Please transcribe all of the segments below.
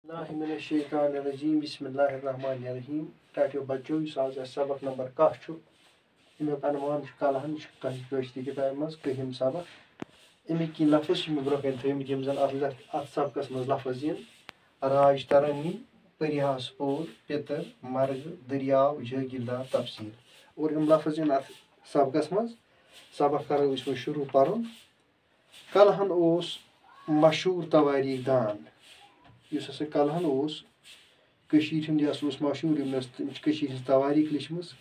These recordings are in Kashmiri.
बिस्मिल्लाहिर्रहमानिर्रहीम बिस्मिल्लाहिर्रहमानिर्रहीम टाटियो बच्चों आज सबक नंबर कह अमुक अनवान कलहन कश्ती किताब मज कहम सबक अमिक की लफ्ज ब्रोह कन थमित यम जन अत सबकस मज लफ्ज इन राज तरंगी परिहास पोल पितर मर्ग दरियाव जागीरदार तफसील और यम लफ्ज इन अत सबकस मज सबक करो वो शुरू पर्न कलहन ओस मशहूर तवारीख दान युस हसा कलहन ओस कशीर हुंद यस ओस मशहूर यमस कशीर हिंज तवारीख लिचमस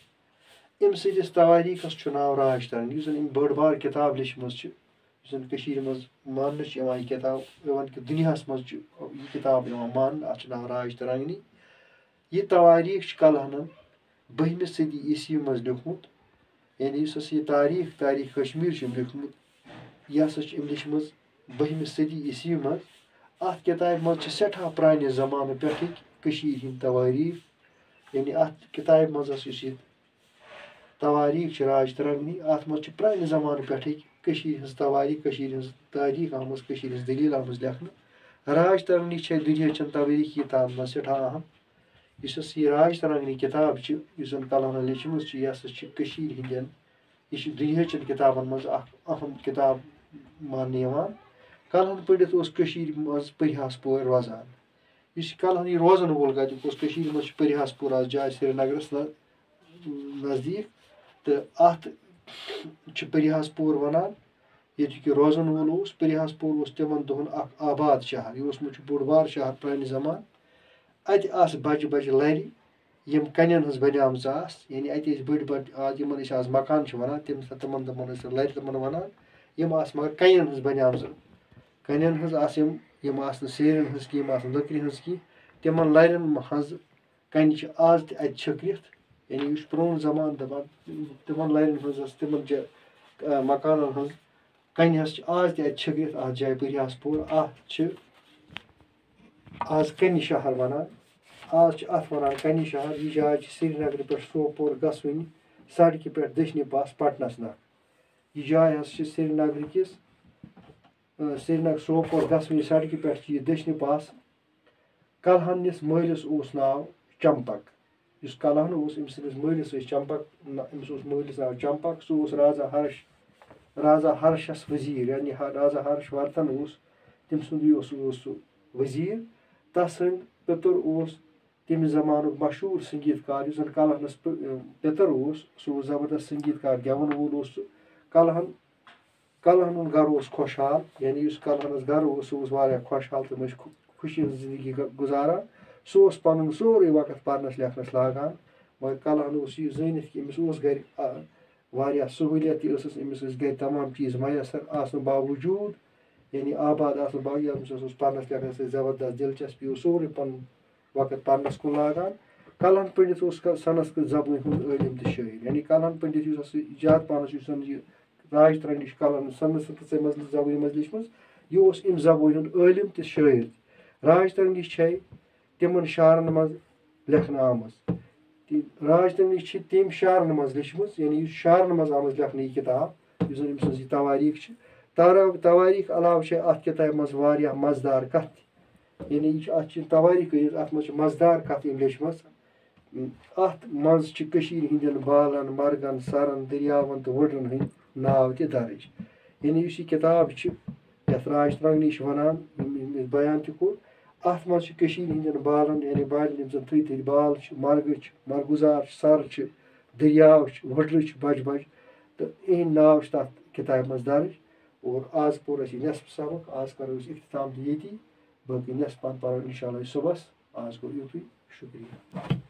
अमि सदिस तवारीखस छु नाव राज तरंगी युस जन अमि बड़ बार किताब लिचमस छु युस जन कशीर मज मानन छु यवान यह किताब इवन कि दुनियास मज छु यह किताब यवान मान अत छु नाव राज तरंगनी यह तवारीख छु कलहनन 12वीं सदी ईस्वी मज लिखमुत यानी युस हसा यह तारीख कश्मीर छु लिखमुत यह हसा छु अमि लिचमस 12वीं सदी ईस्वी मज अत किताब मज सठा प्रान जमाने पे कशीर हिंद तवारीख यानी अत किताब मज यह तवारीख राज तरंगनी अत मज प्रान जमाने पे कशीर हिंज तवारीख कशीर हिंज तारीख आमज कशीर हिंज दलील आमज लेखन राज तरंगनी दुनियाचन तवारीख तान मज सठा अहम इस यह राज तरंगनी किताब इस कलहन लिचम यह हसा कशीर हिंदन यह दुनियाचन किताबन मज अहम किताब मान कलहन पढ़ित कशीर मज परिहास पोर रोजान इस कलहन यह रोजन वोल कत कशीर मज परिहासपुर आज जाए श्रीनगरस नज़दीक तो अत परिहासपुर वनान ये रोजन वोल परिहासपुर तिमन दोहन आबाद शहर यह बोड़ बार शहर प्रान जमान अत बज बज लर यम कन हज बनियाम यानी अत बड़ बड़ आज यमन आज मकान वनान तिमन दमन लर तमन वनान यम मगर कन हज बनियाम कन हज यम सेरन हज कि लकड़ हज कि तिमन लरन हज कन आज तत छकरित यानी यह प्रोन जमान दपान तिमन लरन हज तिमन मकान हज कन हज आज तत छकरित अत जाए परिहासपुर अत आज कन शहर वनान आज अत वनान कन शहर यह जाए श्रीनगर पे सोपोर गसन सड़क पे दक्षिण पास पटनस नख यह जाए हज श्रीनगर किस श्रीनगर सोपोर गसन सड़क पे यह दक्षिण पास कलहनिस मलिस नाव चंपक इस कलहन अम सदिस मलिस चंपक अमिस मलिस नाव चंपक सह राजा हर्षस वजीर यानी राजा हर्षवर्धन तम सुंद वजीर तसंद पितर तम जमान मशहूर संगीतकार जन कलहनस पितर सह जबरदस्त संगीतकार गेवन वोल कलहन कलहन गर खुशहाल यानी कलहनस गर सह खुशहाल तम खुशी जिंदगी गुजारान सह पन सोरे वक्त पढ़नस लेखनस लागान मगर कलहन यह जानित कि अमिस गर सहूलियत अमिस गर तमाम चीज़ मैसर आसन बावजूद यानी आबाद आसन बावजूद अमिस पढ़नस लेखनस जबरदस्त दिलचस्पी सोरे पन वक्त पढ़नस कुन लागान कलहन पंडित संस्कृत जबान हुंद आलिम तो शायर यानी कलहन पंडित ज्यादा पान राज तरंगी कलहन संस्कृत जबान मज लिचम यह अम जबान हुंद आलिम तो शायर राज तरंगी तिमन शारन मज लेखन आमज राज तरंगी तम शारन मज लिचम यानी शारन मज आमज लेखन यह किताब इस अम सज तवारीख तवारीख अलाव अत किताब मज मजदार कथ यानी यह तवारीख अत मज मजदार कथ लिचम अत मज हिंदन बालन मर्गन सरन दरियावन तो वुडरन हंद नाव त दर्ज यानी यह किताब यथ राज तरंगनी वनान बयान तोर अत मज हिंदन बालन यानी बालन यम जन थी बाल मर्ग मरगुजार सर दरियाव वुडर बज बज तो इन नाव तथ किताब मज दर्ज और आज पोर नस्फ सबक आज करो इख्तिताम ये बाकी नस्फ पन पढ़ो इंशाल्लाह सुबह आज गो यूँ शुक्रिया।